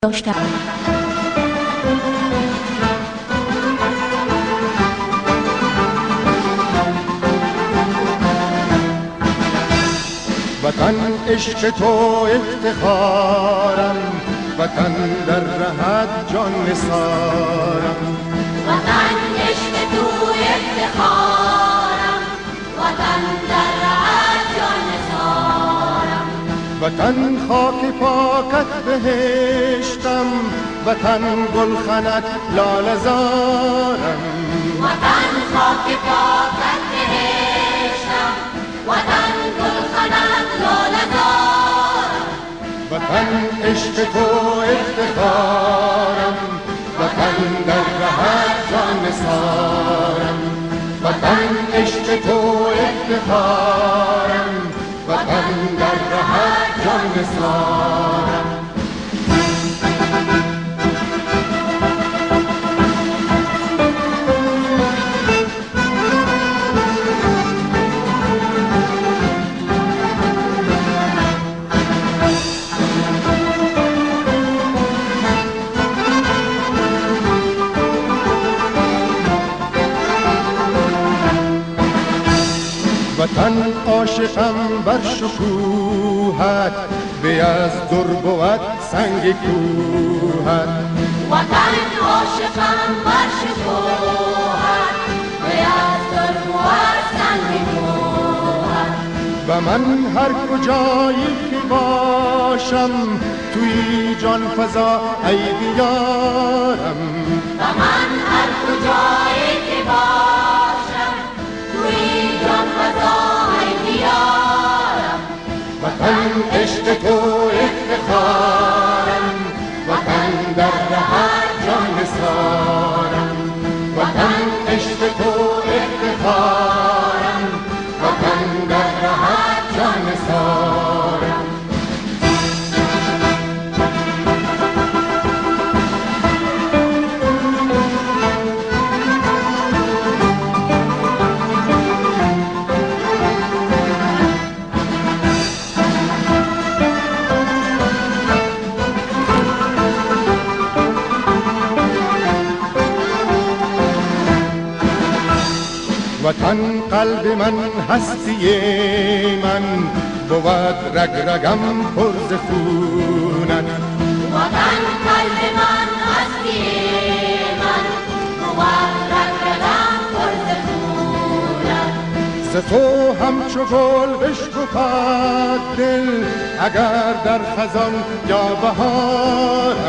داشتم. وطن عشق تو افتخارم، وطن در رهت جان نثارم. وطن عشق تو افتخارم، وطن در رهت جان نثارم. وطن خاک پاکت بهشتم، وطن گلخنت لاله زارم. وطن خاک پاکت بهشتم، وطن گلخنت لاله زارم. وطن عشق تو افتخارم، وطن در رهت جان نثارم. وطن عشق تو افتخارم، وطن در رهت جان نثارم. وطن عاشقم بر شکوهت، به از در بود سنگ کوهت. وطن عاشقم بر شکوهت، به از در بود سنگ کوهت. و من هر کجایی که باشم، توی جان فضا ای دیارم. و من هر کجایی که باشم، توی جان فضا ای دیارم. وطن عشق تو افتخارم، وطن در رهت جان نثارم. وطن عشق تو افتخارم، وطن در رهت جان نثارم. وطن قلب من هستی من، بود رگ رگم پر ز خونت. وطن قلب من هستی من، بود رگ رگم پر ز خونت. ز تو همچو گل بشکفد دل، اگر در خزان یا بهارم.